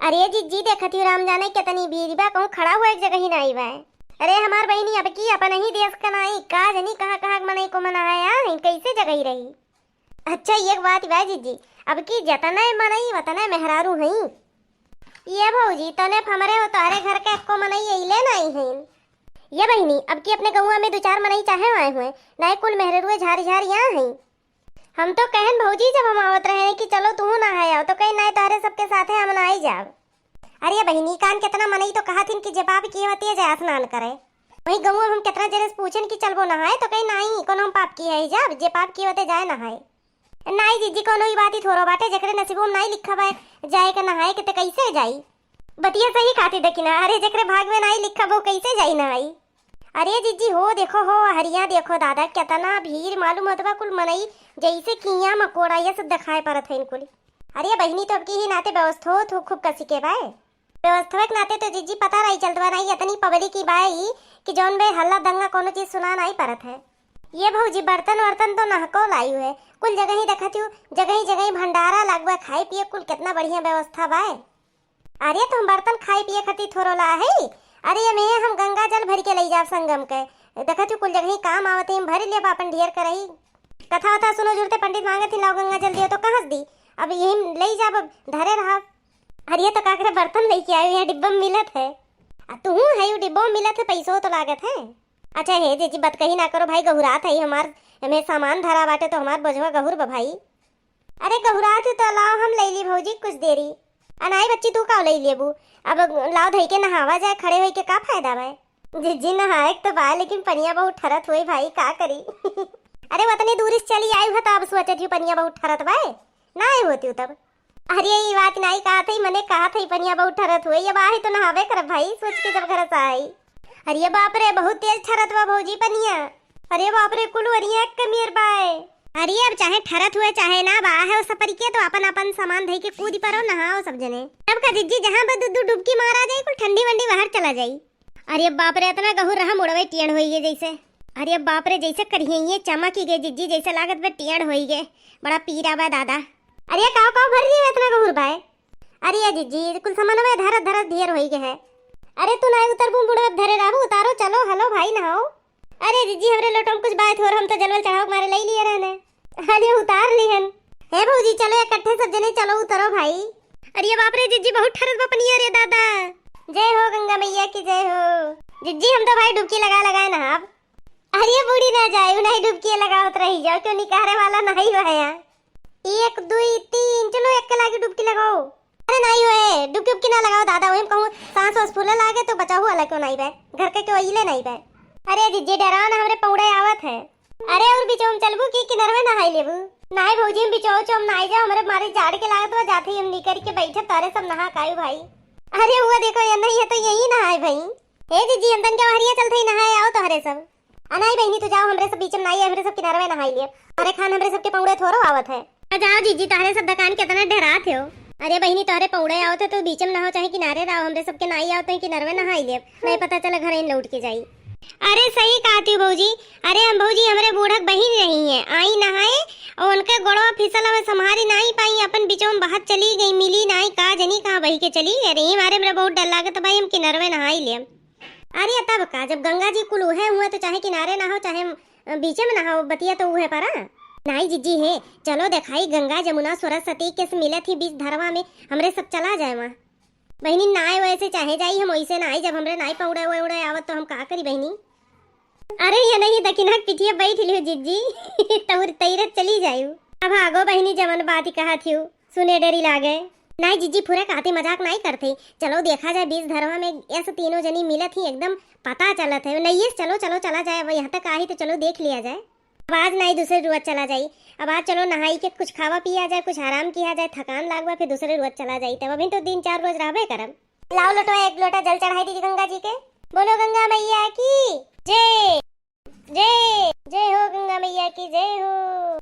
अरे जिज्जी देखत ही राम जाने कितनी भीड़ बा, कहूं खड़ा हुआ एक जगह ही नहीं बा। अरे हमार बहनी अब की अपन ही देश का नहीं का जनी कहां कहां मनई को मनाया है कैसे जगह ही रही। अच्छा एक बात बा जिज्जी, अब की जतना मनई वतना मेहरारू हई। ये भौजी तने हमरे हो तोहरे घर के को मनई अइले नहीं है। ये बहनी अब की अपने गौवा में दो चार मनई चाहे आए हुए नहीं कुल मेहरारू झार झार यहाँ है। हम तो कहन भौजी जब हम आवत रहे कि चलो तू ना आया तो कहीं नहीं तारे सबके साथ है हम ना आई जाओ। अरे बहनी कान कितना मनई तो कहा थी कि जवाब की होती है जय स्नान करे। वही गऊ हम कितना जरे पूछन कि चलबो नहाए तो कहीं नहीं कोनो हम पाप की है जब जे पाप की होते जाए नहाए। नहीं जीजी कोनो ही बात ही थोरो बाटे जकरे नसीबों में नहीं लिखा बा जाए के नहाए के ते कैसे जाई। बतिया सही खाती देखिना, अरे जकरे भाग में नहीं लिखा वो कैसे जाई नहाई। अरे जीजी हो देखो हो हरिया देखो दादा कितना भीड़ मालूम होता कुल मनई जैसे किया मकोड़ा ये सब दिखाए परत है इनकुल। अरे बहनी तो अब की ही नाते व्यवस्था हो तो खूब कसी के बाय व्यवस्था के नाते तो जीजी पता नहीं चलता नहीं इतनी पब्लिक की बाई कि जौन बे हल्ला दंगा कोनो चीज सुना नहीं परत है। ये भौजी बर्तन वर्तन तो नहको लाई हुए कुल जगह ही देखती हूँ जगह ही भंडारा लगवा खाए पिए कुल कितना बढ़िया व्यवस्था बाय। अरे तुम बर्तन खाए पिए खती थोरो ला है। अरे ये में हम गंगा जल भर के ले जाब संगम के देखती काम कुल जगह काम आवते हम भर लिया अपन ढेर करही कथा वथा सुनो जुड़ते पंडित मांगे थी लाओ गंगा जल दियो तो कहाँ दी अब यही ले जाब अब धरे रहा। अरे तो काकरे बर्तन लेके आयो यहाँ डिब्बा में मिलत है तू है डिब्बा में मिलत है पैसों तो लागत है। अच्छा हे जी बात कही ना करो भाई गहुरात है हमार हमें सामान धरा बाटे तो हमार बजवा गहुर भाई। अरे गहुरात तो लाओ हम ले ली भौजी कुछ देरी अनाई बच्ची तू का ले लेबू अब लाओ धई के नहावा जाए खड़े हुई के का फायदा भाई। जिज्जी नहाए तो बा लेकिन पनिया बहुत ठरत हुई भाई का करी। अरे वतनी दूर से चली आई हो तब सोचती हूँ पनिया बहुत ठरत भाई ना आई होती हूँ तब। अरे ये बात नहीं कहा थी मैंने कहा थी पनिया बहुत ठरत हुई अब आई तो नहावे कर भाई सोच के जब घर से आई। अरे बाप रे बहुत तेज ठरत हुआ भौजी पनिया। अरे बाप रे कुल वरिया कमीर बाय। अरे अब चाहे ठरत हुए चाहे ना बा है उस पर के तो अपन अपन सामान धई के कूद परो नहाओ सब जने तब का जिज्जी जहां पर दूध डुबकी मारा जाए कुल ठंडी वंडी बाहर चला जाई। अरे बाप रे इतना गहू रहा मुड़वे टियड़ होई गए जैसे। अरे बाप रे जैसे करिए ये चमक ही गए जिज्जी जैसे लागत बे टियड़ होई गए बड़ा पीरा बा दादा। अरे काव काव भर रही है इतना गहू बाय। अरे जिज्जी कुल सामान में धरत धरत ढेर होई गए है। अरे तू ना उतरबू बुढ़वे धरे रहू उतारो चलो हेलो भाई नहाओ। अरे जीजी हमरे लोटो में कुछ बात हो हम तो जलवल चढ़ाओ मारे ले लिए रहने। अरे उतार लिहन हे भौजी चलो इकट्ठे सब जने चलो उतरो भाई। अरे बाप रे जीजी बहुत ठरत बपनी अरे दादा। जय हो गंगा मैया की जय हो। जीजी हम तो भाई डुबकी लगाए ना अब। अरे बूढ़ी ना जाए नहीं डुबकी लगावत रही जाओ क्यों निकारे वाला नहीं हुआ। 1 2 3 चलो एक के लागे डुबकी लगाओ। अरे नहीं होए डुबकी ना लगाओ दादा वही कहूँ सांस वास फूले लागे तो बचाओ अलग क्यों नहीं बे घर के क्यों अइले नहीं बे। अरे जीजी डराओ ना हमरे पौड़े आवत है। अरे और बिचौम चलबू की किनारे में नहाई लेबू नहीं भौजी हम बिचौ चौम नहाई जाओ हमरे मारे झाड़ के लागत हुआ जाते हम निकर के बैठे तारे सब नहा कायू भाई। अरे हुआ देखो ये नहीं है तो यही नहाए भाई। हे जीजी हम तन क्या हरिया चलते ही नहाए आओ तो हरे सब अनाई बहनी तो जाओ हमरे सब बीच में नहाई हमरे सब किनारे में नहाई लिए। अरे खान हमरे सब के पौड़े थोरो आवत है जाओ जीजी तारे सब दुकान कितना डरात हो। अरे बहनी तोहरे पौड़े आओ तो बीच में नहाओ चाहे किनारे रहो हमरे सबके नाई आओ तो किनारे में नहाई ले नहीं पता चला घर इन लौट के जाई। अरे सही कहती भौजी। अरे हम भौजी हमरे बूढ़क बहन रही है आई नहाए और उनके गोड़वा फिसल में संभारी नहीं पाई अपन बीचों में बाहर चली गई मिली नहीं का जनी कहाँ बही के चली अरे हमारे मेरे बहुत डर लगे तो भाई हम किनारे में नहाई ले। अरे तब का जब गंगा जी कुल उहे हुए तो चाहे किनारे नहाओ चाहे बीच में नहाओ बतिया तो उहे परा नहीं जीजी है। चलो दिखाई गंगा जमुना सरस्वती के मिले थी बीच धरवा में हमरे सब चला जाए वहाँ बहनी नाय वैसे चाहे जाई हम वैसे ना आई जब हमरे नाई पौड़े उड़े आवत तो हम का करी बहनी। अरे ये नहीं दकिना पिठिया बैठ लियो जिज्जी तौर तैरत चली जायू अब आगो बहनी जमन बात ही कहा थी सुने डरी लागे नहीं जीजी पूरे कहते मजाक नहीं करते चलो देखा जाए बीच धरवा में ऐसे तीनों जनी मिलत ही एकदम पता चलत है नहीं चलो चलो चला जाए अब यहाँ तक आई तो चलो देख लिया जाए। अब आज नहीं दूसरे रोज चला जाई अब आज चलो नहाई के कुछ खावा पिया जाए कुछ आराम किया जाए थकान लागवा फिर दूसरे रोज चला जाई तब अभी तो 3-4 रोज रहबे करब। लाओ लोटो एक लोटा जल चढ़ाई दीजिए गंगा जी के बोलो गंगा मैया की जय जय जय हो गंगा मैया की जय हो।